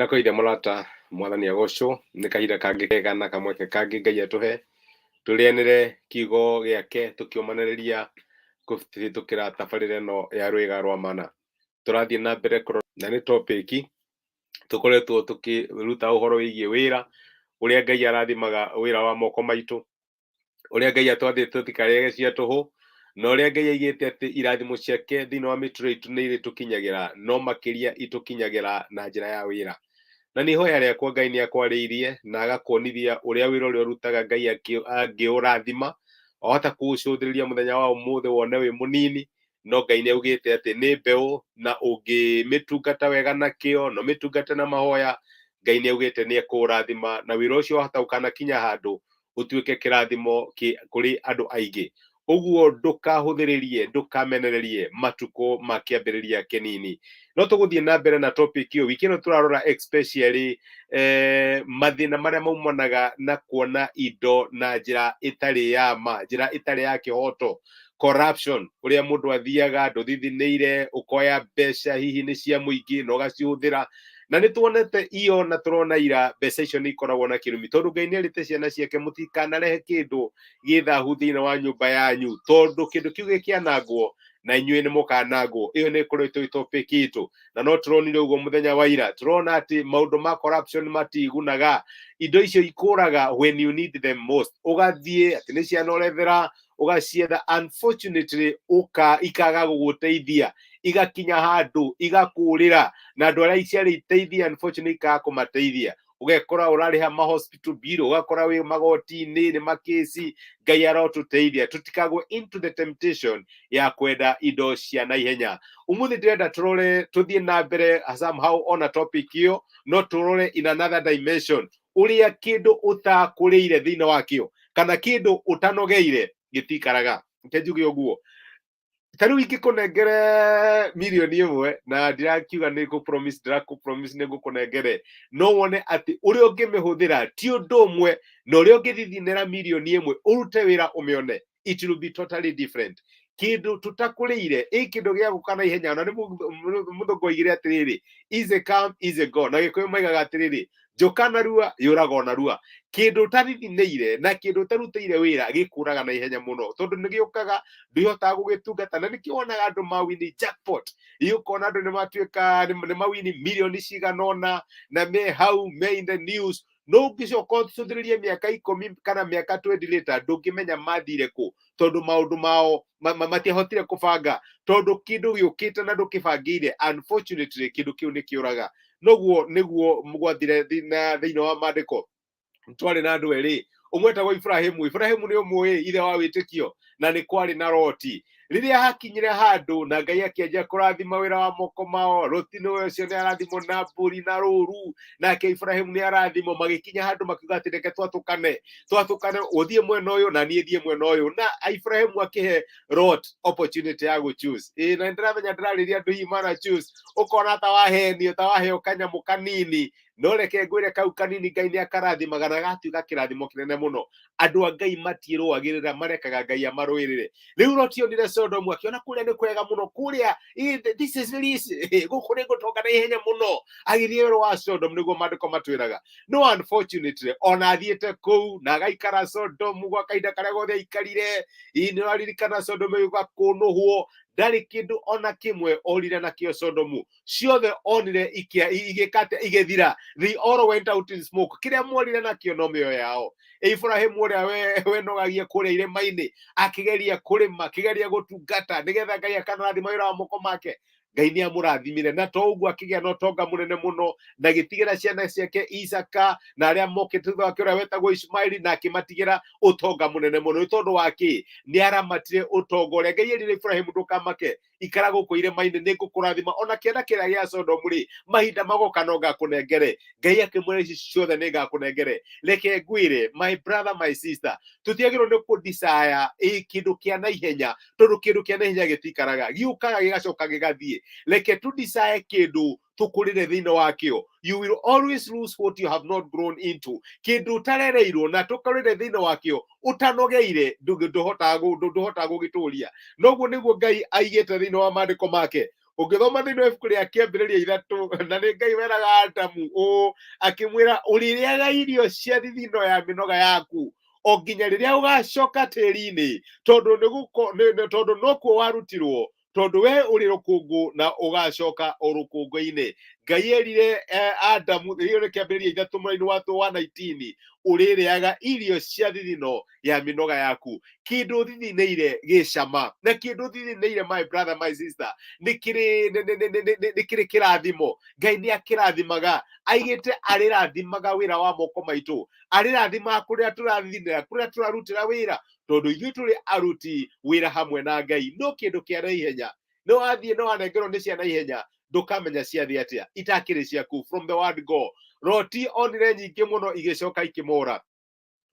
Ndirakoithe mũrata mwathani agocwo nĩ kahinda kangĩ kega na kamweke kangĩ Ngai atũhe tũrĩanĩre kiugo gĩake tũkĩũmanĩrĩria kũhĩtũkĩra tabarĩra ĩno ya rwĩga rwa mana. Tũrathiĩ na mbere na nĩ topic tũkoretwo tũkĩruta ũhoro wĩgiĩ wĩra, ũrĩa Ngai arathimaga wĩra wa moko maitũ, ũrĩa Ngai atwathĩte tũtikarĩage cia tũhũ, na ũrĩa Ngai aigĩte atĩ irathimo ciake thĩinĩ wa mĩtũrĩre itũ nĩ irĩtũkinyagĩra, no makĩria itũkinyagĩra na njĩra ya wĩra. Na nĩ ihoya rĩakwa Ngai nĩ akwarĩirie na agakuonithia ũrĩa wĩra ũrĩa ũrutaga Ngai angĩũrathima, wahota kũũcũthĩrĩria mũthenya wa ũmũthĩ wone wĩ mũnini, no Ngai nĩ augĩte atĩ nĩ mbeũ na ũngĩmĩtungata wega na kĩo na ũmĩtungate na mahoya, Ngai nĩ augĩte nĩ ekũũrathima na wĩra ũcio wahota ũkanakinya handũ ũtuĩke kĩrathimo kũrĩ andũ aingĩ. Ũguo ndũkahũthĩrĩrie, ndũkamenererie matukũ ma kĩambĩrĩria kĩnini. No tũgũthiĩ na mbere na topic ũyũ, wiki ĩno tũrarora especially mathĩna marĩa maumanaga na kuona indo na njĩra ĩtarĩ ya ma, njĩra ĩtarĩ ya kĩhoto, corruption, ũrĩa mũndũ athiaga ndũthithinĩire, ũkoya mbeca hihi nĩ cia mũingĩ na ũgacihũthĩra. Na nĩ tuonete iyo na tũrona ira mbeca icio nĩ ikoragwo na kĩrumi, tondũ Ngai nĩ erĩte ciana ciake mũtikanarehe kĩndũ gĩthahu thĩinĩ wa nyũmba yanyu, tondũ kĩndũ kĩu gĩkĩanangwo na inyuĩ nĩ mũkanangwo. Ĩyo nĩ ĩkoretwo ĩ topic itũ, na no tũronire ũguo mũthenya wa ira. Tũrona atĩ maũndũ ma corruption matigunaga, indo icio ikũraga when you need them most. Ũgathiĩ atĩ nĩ ciana ũrethera ũgacietha, unfortunately ikaga gũgũteithia, igakinya handũ igakũrĩra, na andũ arĩa ciarĩ iteithia unfortunately ikaga kũmateithia. Ũgekora ũrarĩha ma hospital bill, ũgakora wĩ magoti-inĩ nĩ makesi. Ngai arotũteithia tũtikagwe into the temptation ya kwenda indo cia naihenya. Ũmũthĩ ndĩrenda tũrore, tũthiĩ na mbere somehow on a topic ĩyo, no tũrore in another dimension, ũrĩa kĩndũ ũtakũrĩire thĩinĩ wakĩo kana kĩndũ ũtanogeire gĩtikaraga. Reke njuge ũguo. Tarĩu ingĩkũnengere mirioni ĩmwe na ndirakiuga nĩ ndĩrakũpromise nĩ ngũkũnengere, no wone atĩ ũrĩa ũngĩmĩhũthĩra ti ũndũ ũmwe na ũrĩa ũngĩthithinĩra mirioni ĩmwe ũrute wĩra ũmĩone, it will be totally different. Kĩndũ tũtakũrĩire kĩndũ gĩa gũka na ihenya, na nĩ mũthũngũ oigire atĩrĩrĩ, easy come easy go, na Gĩkũyũ maigaga atĩrĩrĩ, Njũka narua yũraga narua. Kĩndũ ũtathithinĩire na kĩndũ ũtarutĩire wĩra gĩkũraga na ihenya mũno, tondũ nĩ gĩũkaga ndũhotaga gũgĩtungata. Na nĩkĩo wonaga andũ mawini jackpot, ũkona andũ nĩ matuĩka nĩ mawini mirioni cigana ũna na me hau me in the news, no ũngĩcoka ũcũthĩrĩrie mĩaka 10 kana mĩaka 20 later ndũngĩmenya mathire kũ, tondũ maũndũ mao matiahotire kũbanga, tondũ kĩndũ gĩũkĩte na ndũkĩbangĩire, unfortunately kĩndũ kĩu nĩ kĩũraga. Noguo nĩguo mwathire thĩinĩ wa maandĩko. Twarĩ na andũ erĩ, ũmwe etagwo Ibrahimu. Ibrahimu nĩ ũmũĩ, ithe wa wĩtĩkio, na nĩ kwarĩ na Loti. Rĩrĩa hakinyire handũ na Ngai akĩanjia kũrathima wĩra wa moko mao, Loti ũcio nĩ arathimwo na mbũri na rũũru, nake Ibrahimu nĩ arathimwo. Magĩkinya handũ makiuga atĩ reke twatũkane, ũthiĩ mwena ũyũ na niĩ thiĩ mwena ũyũ, na Ibrahimu akĩhe Lot opportunity ya gũ-choose. Na ndĩramenya ndĩrarĩria andũ hihi mana choose, ũkona ta wahenio, ta waheo kanyamũ kanini, no reke ngwĩre kau kanini Ngai nĩ akarathimaga na gatuĩka kĩrathimo kĩnene mũno. Andũ a Ngai matiĩrũagĩrĩra, marekaga Ngai amarũĩrĩre. Rĩu Loti onire Sodomu akĩona kũrĩa nĩ kwega mũno, kũrĩa this is very easy, gũkũ nĩ gũtonga na ihenya mũno. Agĩthiĩ werũ wa Sodomu, nĩguo maandĩko matwĩraga. No unfortunately ona athiĩte kũu na agaikara Sodomu gwa kahinda karĩa gothe aikarire, nĩ ũraririkana Sodomu ĩgĩũka kũnũhwo, ndarĩ kĩndũ ona kĩmwe orire nakĩo Sodomu, ciothe onire igĩthira. They all went out in smoke. Kĩrĩa morire nakĩo no mĩoyo yao. Ibrahimu ũrĩa wenogagia kũrĩa irĩma-inĩ akĩgeria kũrĩma, akĩgeria gũtungata nĩgetha Ngai akanathima wĩra wa moko make, Ngai nĩ amũrathimire, na to ũguo akĩgĩa na ũtonga mũnene mũno, na gĩtigĩra ciana ciake Isaka na arĩa mokĩte thutha wake ũrĩa wetagwo Ishmaeli, na akĩmatigĩra ũtonga mũnene mũno. Nĩ tondũ wa kĩ? Nĩ aramatire ũtonga ũrĩa Ngai erire Ibrahimu ndũkamake, ikara gũkũ irĩma-inĩ nĩ ngũkũrathima, ona kĩanda kĩrĩa gĩa Sodomu rĩ, mahinda magoka no ngakũnengere. Ngai akĩmwĩra ici ciothe nĩ ngakũnengere. Reke ngwĩre my brother my sister, tũtiagĩrĩirwo nĩ kũ-desire kĩndũ kĩa naihenya, tondũ kĩndũ kĩa naihenya gĩtikaraga, gĩũkaga gĩgacoka gĩgathiĩ. Reke tu-desire kĩndũ tũkũrĩre thĩinĩ wakĩo. You will always lose what you have not grown into. Kĩndũ ũtarereirwo na tũkũrĩre thĩinĩ wakĩo ũtanogeire, ndũhotaga gũgĩtũũria. Noguo nĩguo Ngai aigĩte thĩinĩ wa maandĩko make. ũngĩthoma thĩinĩ wa ibuku rĩa Kĩambĩrĩria 3 na nĩ Ngai weraga Adamu akĩmwĩra ũrĩrĩaga irio cia thithino ya mĩnoga yaku o nginya rĩrĩa ũgacoka tĩri-inĩ, tondũ nokuo warutirwo, tondũ we ũrĩ rũkũngũ na ũgacoka o rũkũngũ-inĩ. Ngai erire Adamu thĩinĩ wa Kĩambĩrĩria 3 mweri wa 19 ũrĩrĩaga irio cia thithino ya mĩnoga yaku. Kĩndũ thithinĩire gĩcama, na kĩndũ thithinĩire, my brother my sister, nĩ kĩrĩ kĩrathimo. Ngai nĩ akĩrathimaga, aigĩte arĩrathimaga wĩra wa moko maitũ, arĩrathimaga kũrĩa tũrathithinĩra, kũrĩa tũrarutĩra wĩra, tondũ ithuĩ tũrĩ aruti wĩra hamwe na Ngai. No kĩndũ kĩa naihenya, nĩ wathiĩ nĩ wanengerwo nĩ cia naihenya, ndũkamenya ciathiĩ atĩa, itakĩrĩ ciaku from the word go. Loti onire nyingĩ mũno igĩcoka ikĩmora,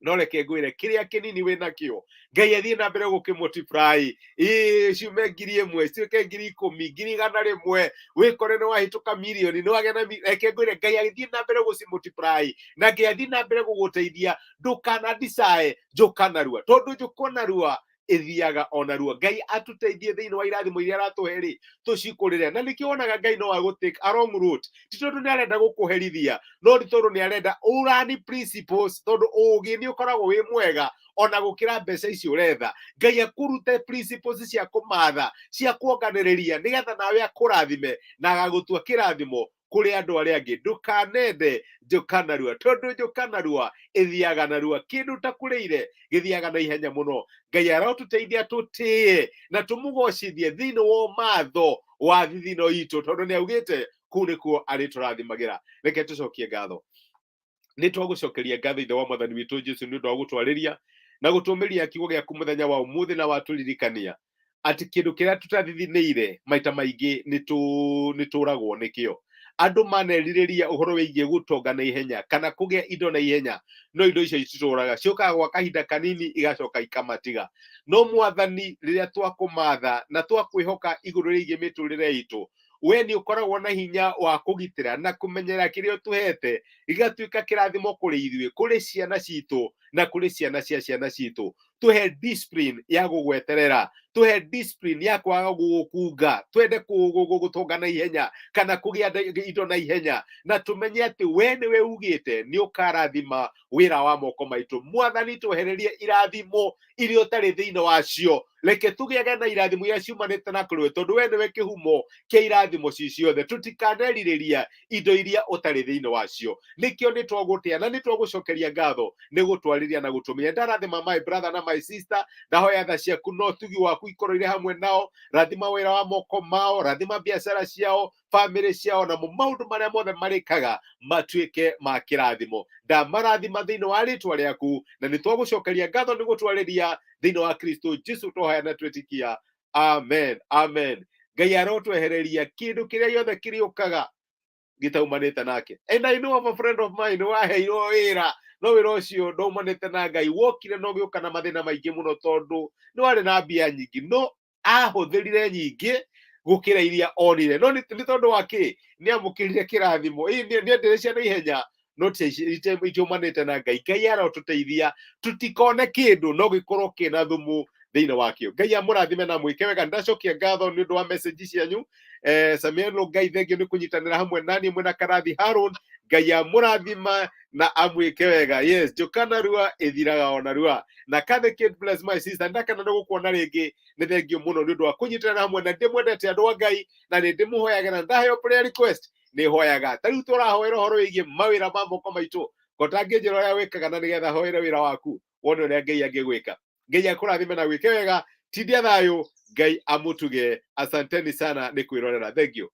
no reke ngwĩre kĩrĩa kĩnini wĩ nakĩo Ngai athiĩ na mbere gũkĩmultiply, ciume 1000 cituĩke 10,000 100,000 wĩkore nĩ wahĩtũka mirioni, nĩ wagĩa na reke ngwĩre Ngai athiĩ na mbere gũcimultiply, na Ngai athiĩ na mbere gũgũteithia. Ndũkanadicae Njũka narua, tondũ Njũka narua ithiaga o narua. Ngai atuteithie thĩinĩ wa irathimo iria aratũhe rĩ, tũcikũrĩre. Na nĩkĩo wonaga Ngai no agũtake a wrong route, ti tondũ nĩ arenda gũkũherithia, no nĩ tondũ nĩ arenda ũrani principles, tondũ ũũgĩ nĩ ũkoragwo wĩ mwega ona gũkĩra mbeca icio ũretha. Ngai akũrute principles cia kũmatha, cia kuonganĩrĩria, nĩgetha nawe akũrathime na agagũtua kĩrathimo kũrĩ andũ arĩa angĩ. Ndũkanende Njũka narua, tondũ Njũka narua ithiaga narua. Kĩndũ ta kũrĩire gĩthiaga na ihenya mũno. Ngai arotũteithia tũtĩye na tũmũgocithie thĩinĩ wa matho wa thithino itũ, tondũ nĩ augĩte kũu nĩkuo arĩtũrathimagĩra. Reke tũcokie ngatho. Nĩ twagũcokeria ngatho ithe wa Mwathani witũ Jesũ nĩ ũndũ wa gũtwarĩria na gũtũmĩria kiugo gĩaku mũthenya wa ũmũthĩ, na watũririkania atĩ kĩndũ kĩrĩa tũtathithiniire maita maingĩ nĩ tũragwo nĩkĩo. Andũ manerirĩria ũhoro wĩgiĩ gũtonga na ihenya kana kũgĩa indo na ihenya, no indo icio ititũraga, ciũkaga gwa kahinda kanini igacoka ikamatiga. No Mwathani, rĩrĩa twakũmatha na twakwĩhoka igũrũ rĩgiĩ mĩtũrĩre itũ, we nĩ ũkoragwo na hinya wa kũgitĩra na kũmenyera kĩrĩa ũtũhete gĩgatuĩka kĩrathimo kũrĩ ithuĩ, kũrĩ ciana citũ na kũrĩ ciana cia ciana citũ. Tũhe discipline ya gũgweterera, tũhe discipline ya kwaga gũgũkunga, twende gũtonga na ihenya kana kũgĩa indo na ihenya, na tũmenye atĩ we nĩwe ugĩte nĩ ũkarathima wĩra wa moko maitũ. Mwathani, twehererie irathimo iria ũtarĩ thĩinĩ wacio, reke tũgĩage na irathimo iria ciumanĩte na kũrĩ we, tondũ we nĩwe kĩhumo kĩa irathimo ciothe. Tũtikanerirĩria indo iria ũtarĩ thĩinĩ wacio. Nĩkĩo nĩ twagũtĩa na nĩ twagũcokeria ngatho nĩ gũtwarĩria na gũtũmenya. Ndarathima my brother na my sister, ndahoya tha ciaku no tugi waku ikorwo irĩ hamwe nao, rathima wĩra wa moko mao, rathima biacara ciao, family ciao, na maũndũ marĩa mothe marĩkaga matuĩke ma kĩrathimo. Ndamarathima thĩinĩ wa rĩtwa rĩaku, na nĩ twagũcokeria ngatho nĩ gũtwarĩria thĩinĩ wa Kristo Jesũ tũhoya na twĩtĩkia, amen, amen. Ngai arotwehereria kĩndũ kĩrĩa gĩothe kĩrĩũkaga gĩtaumanĩte nake. And I know of a friend of mine waheirwo wĩra, no wĩra ũcio ndaumanĩte na Ngai, wokire no gĩũka na mathĩna maingĩ mũno, tondũ nĩ warĩ na mbia nyingĩ, no ahũthĩrire nyingĩ gũkĩra iria onire. No nĩ tondũ wa kĩ? Nĩ amũkĩrire kĩrathimo. Nĩ endire cia naihenya, no itiumanĩte na Ngai. Ngai arotũteithia tũtikone kĩndũ no gĩkorwo kĩna thumu thĩinĩ wakĩo. Ngai amũrathime na mwĩke wega. Ndacokia ngatho nĩ ũndũ wa message cianyu. Samuel, Ngai thengio nĩ kũnyitanĩra hamwe naniĩ mwĩna Karathi Harun. Ngai amũrathima na amwĩke wega. Yes, Njũka narua ĩthiraga o narua. Na Kathy Kate, bless my sister, ndakena nĩ gũkuona rĩngĩ. Nĩ thengio mũno nĩ ũndũ wa kũnyitanĩra hamwe, na ndĩmwendete andũ a Ngai, na nĩ ndĩmũhoyaga na ndaheo prayer request nĩ hoyaga. Ta rĩu tũrahoera ũhoro wĩgiĩ mawĩra ma moko maitũ, ngotangĩnjĩra ũrĩa wĩkaga na nĩgetha hoere wĩra waku wone ũrĩa Ngai angĩgwĩka. Ngai akũrathime na gwĩke wega. Tindia thayũ, Ngai amũtuge. Asanteni sana nĩ kwĩrorera. Thank you.